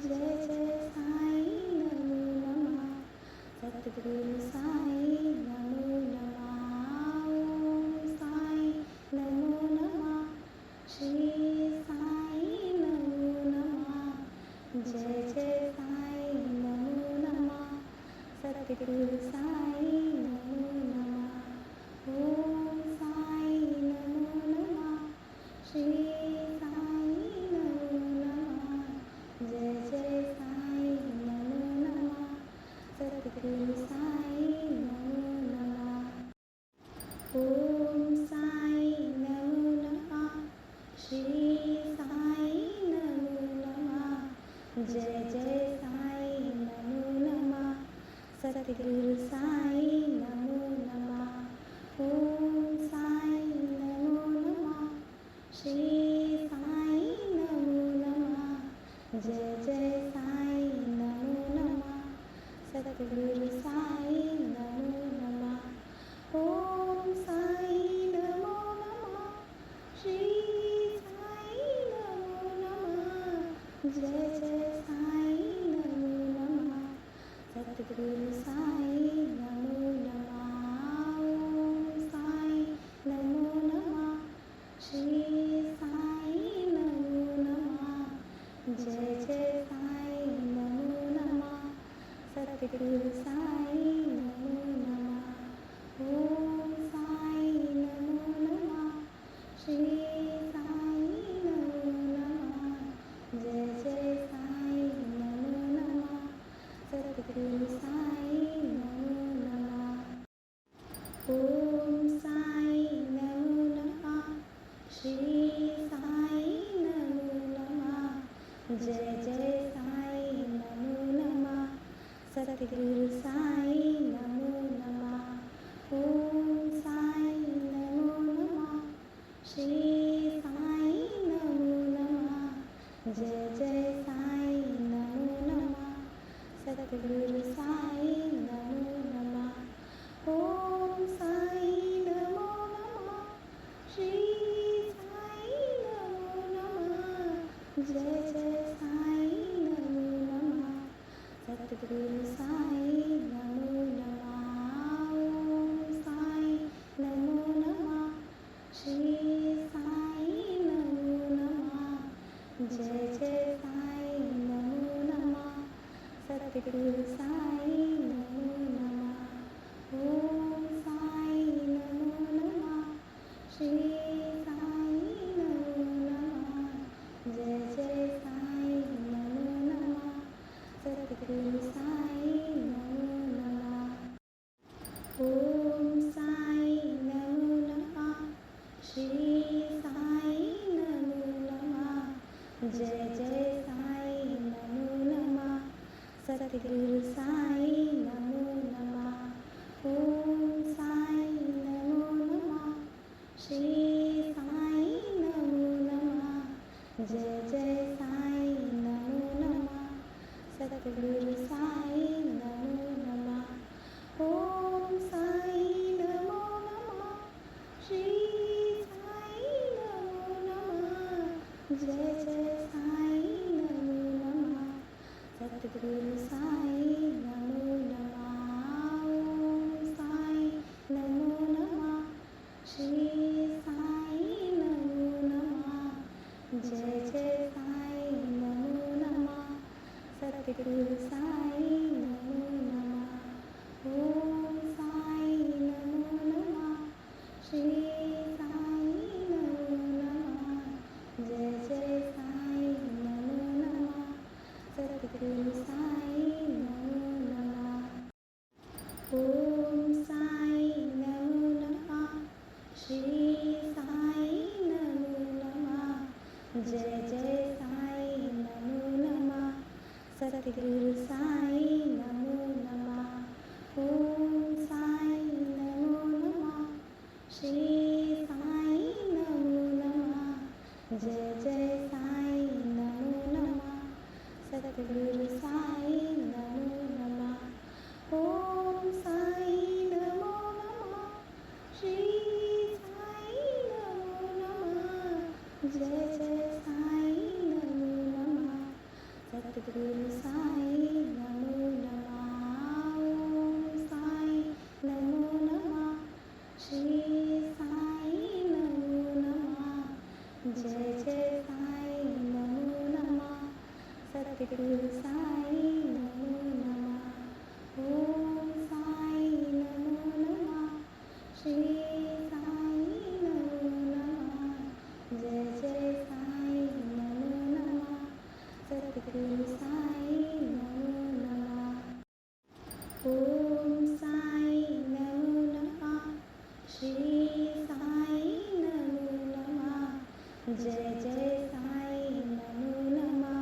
जय जय साई नमो नमः। सद्गुरु साई नमो नमः। ओम साई नमो नमः। श्री साई नमो नमः। जय जय साई नमो नमः। सद्गुरु साई नमो नमः। ओम साई नमो नमः। श्री साई नमो नमः। जय जय साई नमो नमः। सद्गुरु साई नमो नमः। ओम साई नमो नमः। श्री साई नमो नमः। जय जय साई नमो नमः। सद्गुरु साई नमो नमः। ओम साई नमो नमः। श्री साई नमो नमः। जय जय साई नमो नमः। सद्गुरु साई नमो नमः। ओम साई नमो नमः। श्री साई नमो नमः। जय जय साई नमो नमः। सद्गुरु साई नमो नमः। ओम साई नमो नमः। श्री साई नमो नमः। जय जय साई नमो नमः। सद्गुरु साई नमो नमः। ओम साई नमो नमः। श्री साई नमो नमः। जय जय साई नमो नमः। सद्गुरु साई नमो नमः। ओम साई नमो नमः। श्री साई नमो नमः। जय जय साई नमो नमः। सद्गुरु साई नमो नमः। ओम साई नमो नमः। श्री साई नमो नमः। जय जय साई नमो नमः। सद्गुरु साई नमो नमः। ओम साई नमो नमः। श्री साई नमो नमः। जय जय साई नमो नमः। सद्गुरु साई नमो नमः। ओम साई नमो नमः। श्री साई नमो नमः। जय जय साई नमो नमः। सद्गुरु साई नमो नमः। ओम साई नमो नमः। श्री साई नमो नमः। जय जय साई नमो नमः। सद्गुरु साई नमो नमः। ओम साई नमो नमः। श्री साई नमो नमः। जय जय साई नमो नमः। सद्गुरु साई नमो नमः। ओम साई नमो नमः। श्री साई नमो नमः। जय जय साई नमो नमः। सद्गुरु साई नमो नमः। ओम साई नमो नमः। श्री साई नमो नमः। जय जय साई नमो नमः। सद्गुरु साई नमो नमः। ओम साई नमो नमः। श्री साई नमो नमः। जय जय साई नमो नमः। सद्गुरु साई नमो नमः। ओम साई नमो नमः। श्री साई नमो नमः। जय जय साई नमो नमः। सद्गुरु साई नमो नमः। ओम साई नमो नमः। श्री साई नमो नमः। जय जय साई नमो नमः। सद्गुरु साई नमो नमः। ओम साई नमो नमः। श्री साई नमो नमः। जय जय साई नमो नमः। सद्गुरु साई नमो नमः। ओम साई नमो नमः। श्री साई नमो नमः। जय जय साई नमो नमः। सद्गुरु जय जय साई नमो नमः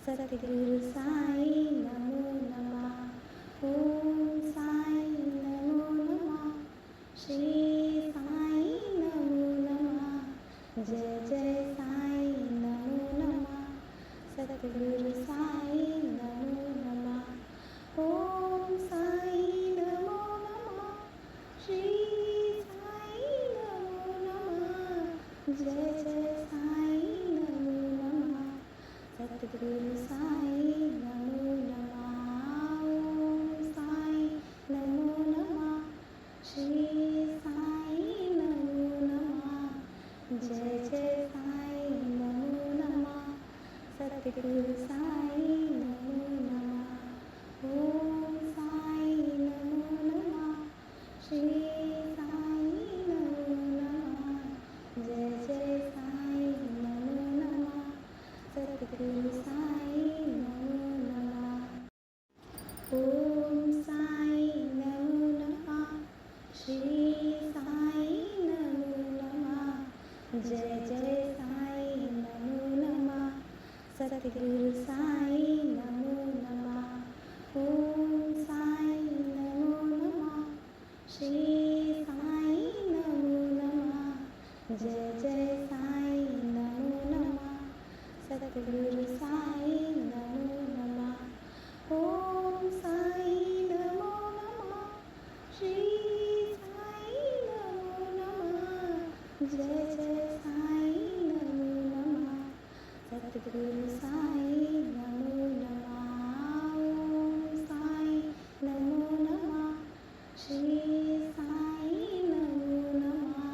सद्गुरु साई नमो नमः ओम साई नमो नमः श्री साई नमो नमः जय जय साई नमो नमः सद्गुरु साई नमो नमः ओम साई नमो नमः श्री साई नमो नमः जय जय साई नमो नमः सद्गुरु साई नमो नमः ओम साई नमो नमः श्री साई नमो नमः जय जय साई नमो नमः सद्गुरु साई नमो नमः ओम साई नमो नमः श्री साई नमो नमः जय जय साई नमो नमः सद्गुरु साई नमो नमः ओम साई नमो नमः श्री साई नमो नमः जय जय साई नमो नमः सद्गुरु साई नमो नमः ओम साई नमो नमः श्री साई नमो नमः जय जय साई नमो नमः सद्गुरु साई नमो नमः ओम साई नमो नमः श्री साई नमो नमः जय जय साई नमो नमः सद्गुरु साई नमो नमः ओम साई नमो नमः श्री साई नमो नमः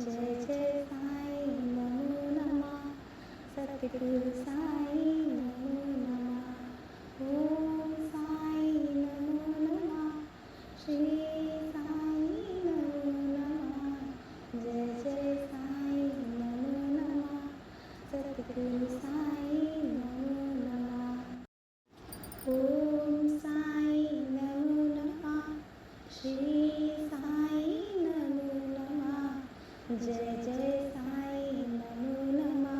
जय जय साई नमो नमः सद्गुरु साई नमो नमः ओम साई नमो नमः श्री साई नमो नमः जय जय साई नमो नमः सद्गुरु साई नमो नमः ओम साई नमो नमः श्री साई नमो नमः जय जय साई नमो नमः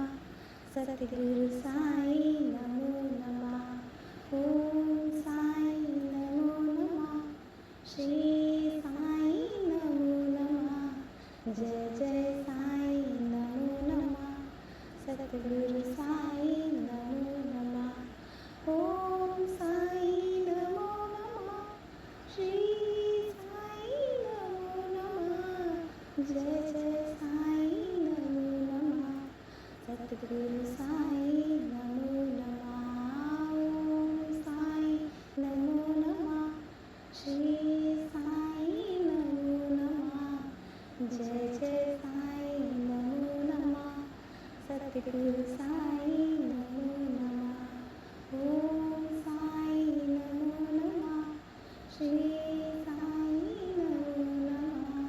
सद्गुरु साई नमो नमः ओम साई नमो नमः श्री साई नमो नमः जय जय साई नमो नमः सद्गुरु साई नमो नमः ओम साई नमो नमः श्री साई नमो नमः जय जय साई नमो नमः सद्गुरु साई नमो नमः ओम साई नमो नमः श्री साई नमो नमः जय जय साई नमो नमः सद्गुरु साई नमो नमः ओम साई नमो नमः श्री साई नमो नमः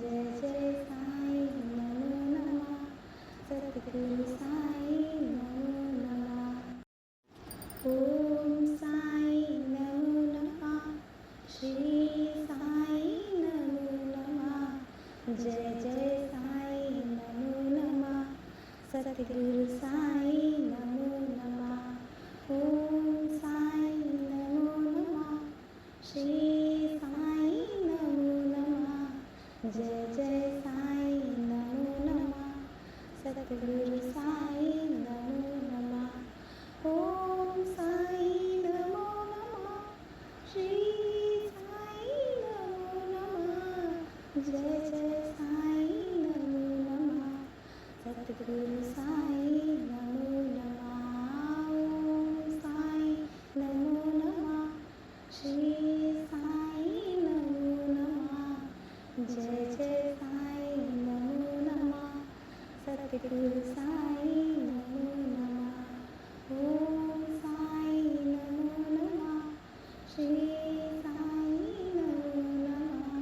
जय जय साई नमो नमः सद्गुरु साई नमो नमः ओम साई नमो नमः श्री साई नमो नमः जय जय साई नमो नमः सद्गुरु साई नमो नमः ओम साई नमो नमः श्री साई नमो नमः जय जय साई नमो नमः सद्गुरु साई नमो नमः ओम साई नमो नमः श्री साई नमो नमः जय जय साई नमो नमः सद्गुरु साई नमो नमः ओम साई नमो नमः श्री साई नमो नमः जय जय साई नमो नमः सद्गुरु साई नमो नमः ओम साई नमो नमः श्री साई नमो नमः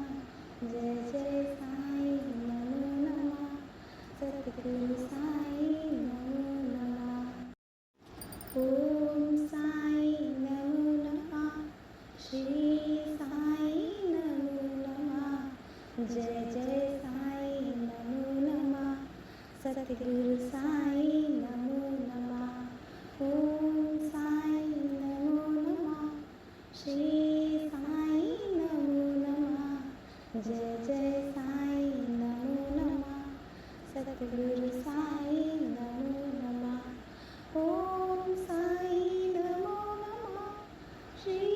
जय जय साई नमो नमः सद्गुरु साई नमो नमः ओम साई नमो नमः श्री साई नमो नमः जय जय साई नमो नमः सद्गुरु साई नमो नमः। ओम साई नमो नमः। श्री साई नमो नमः। जय जय साई नमो नमः। सद्गुरु साई नमो नमः। ओम साई नमो नमः। श्री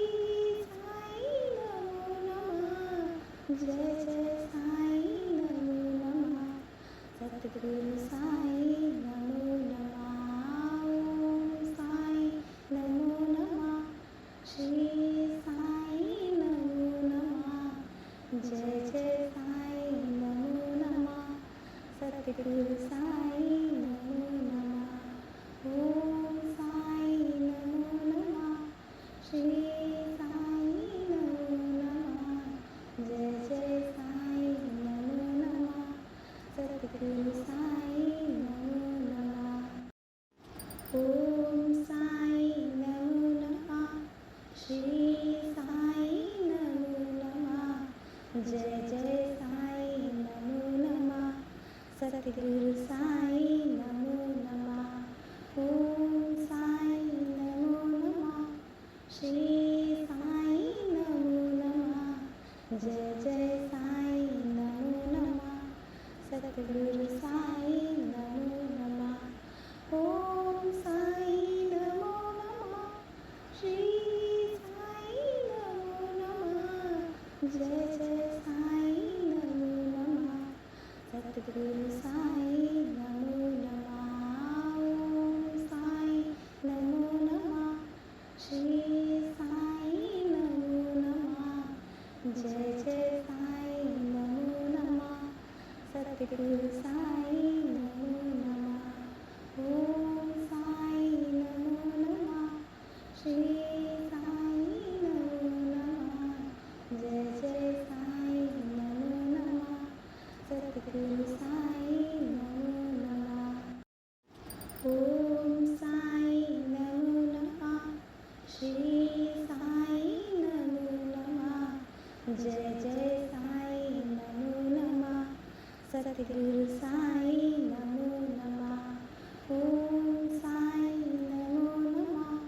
साई नमो नमः। जय जय साई नमो नमः। सद्गुरु साई नमो नमः। ओम साई नमो नमः। श्री साई नमो नमः। जय जय साई नमो नमः। सद्गुरु साई नमो नमः। ओम साई नमो नमः। श्री साई नमो नमः। जय जय साई नमो नमः। सद्गुरु साई नमो नमः। ओम साई नमो नमः। श्री साई नमो नमः। जय जय साई नमो नमः। सद्गुरु साई नमो नमः। ओम साई नमो नमः। श्री साई नमो नमः। जय जय साई नमो नमः। सद्गुरु साई नमो नमः। ओम साई नमो नमः। श्री साई नमो नमः। जय जय साई नमो नमः। सद्गुरु साई नमो नमः। ओम साई नमो नमः। श्री साई नमो नमः। जय जय साई नमो नमः। सद्गुरु साई नमो नमः। ओम साई नमो नमः। श्री साई नमो नमः। जय जय साई नमो नमः। सद्गुरु साई नमो नमः। ओम साई नमो नमः। श्री साई नमो नमः। जय जय साई नमो नमः। सद्गुरु साई नमो नमः। ओम साई नमो नमः।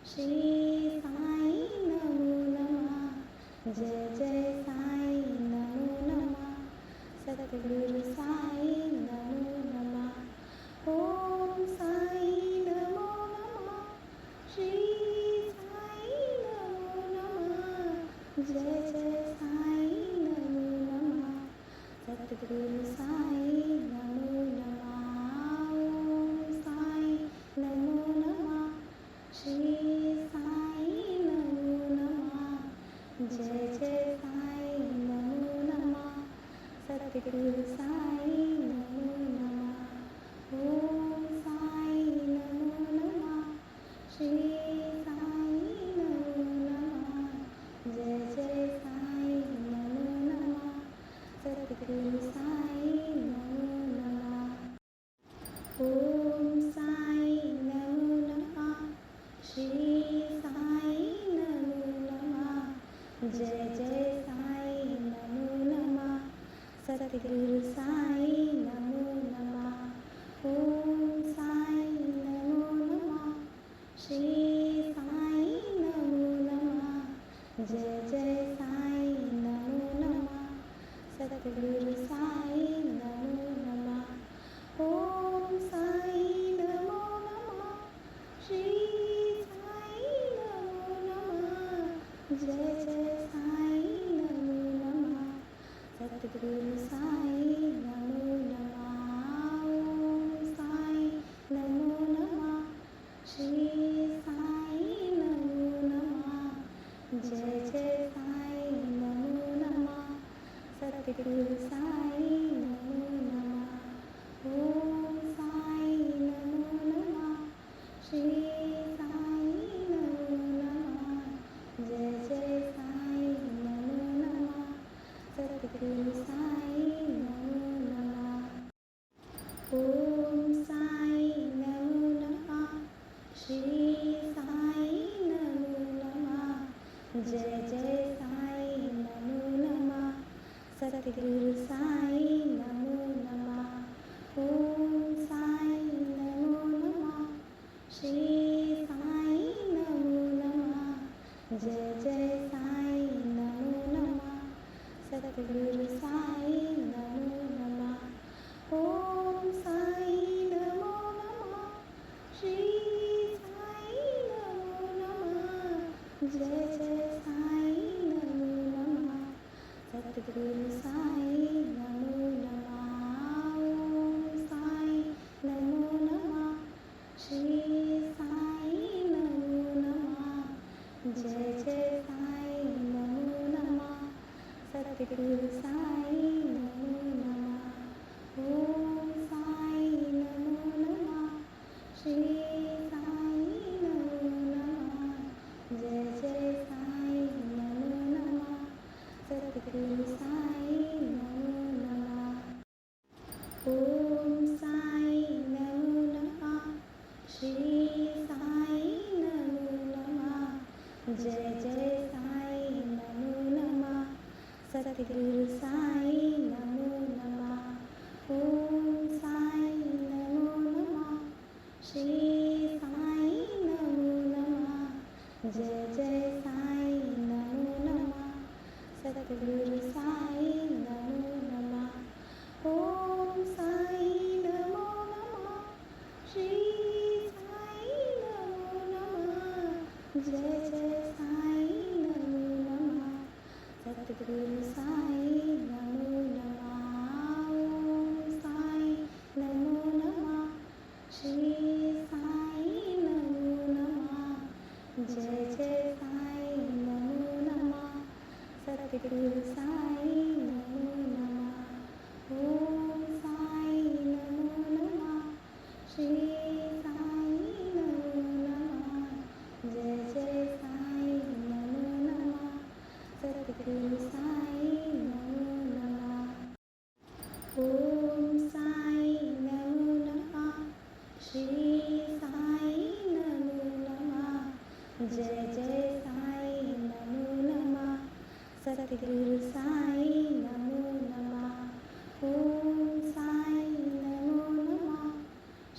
श्री साई नमो नमः। जय जय साई नमो नमः। सद्गुरु साई नमो नमः। ओम साई नमो नमः। श्री साई नमो नमः। जय जय साई नमो नमः। सद्गुरु साई नमो नमः। ओम साई नमो नमः। श्री साई नमो नमः। जय जय साई नमो नमः। सद्गुरु साई नमो नमः। ओम साई नमो नमः। श्री साई नमो नमः। जय जय साई नमो नमः। सद्गुरु साई नमो नमः। ओम साई नमो नमः। श्री साई नमो नमः। जय जय साई नमो नमः। सद्गुरु साई नमो नमः। ओम साई नमो नमः। श्री साई नमो नमः। जय जय साई नमो नमः। सद्गुरु साई नमो नमः। ओम साई नमो नमः। श्री साई नमो नमः। जय जय साई नमो नमः। सद्गुरु साई नमो नमः। ओम साई नमो नमः। श्री साई नमो नमः। जय जय साई नमो नमः। सद्गुरु साई नमो नमः। ओम साई नमो नमः। श्री साई नमो नमः। जय जय साई नमो नमः। सद्गुरु साई नमो नमः। ओम साई नमो नमः। श्री साई नमो नमः। जय जय साई नमो नमः। सद्गुरु साई नमो नमः। ओम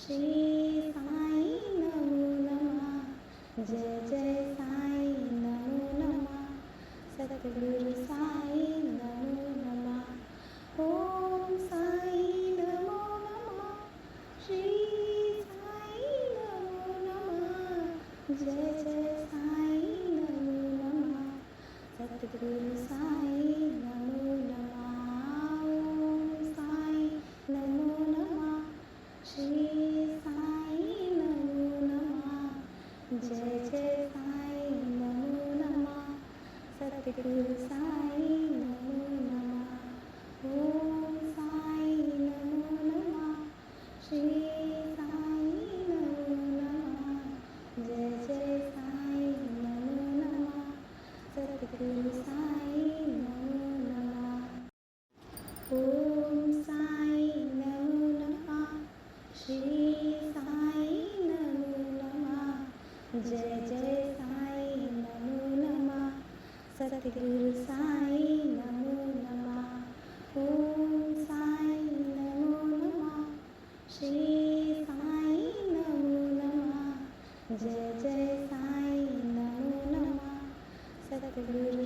श्री साई नमो नमः। जय जय साई नमो नमः। सद्गुरु साई नमो नमः। ओम साई नमो नमः। श्री साई नमो नमः। जय जय साई नमो नमः। सद्गुरु साई नमो नमः। ओम साई नमो नमः। श्री साई नमो नमः। जय जय साई नमो नमः। सद्गुरु साई नमो नमः। ओम साई नमो नमः। श्री साई नमो नमः। जय जय साई नमो नमः। सद्गुरु साई नमो नमः। ओम साई नमो नमः। श्री साई नमो नमः। जय जय साई नमो नमः। सद्गुरु साई नमो नमः। ओम साई नमो नमः। श्री साई नमो नमः। जय जय साई नमो नमः। सद्गुरु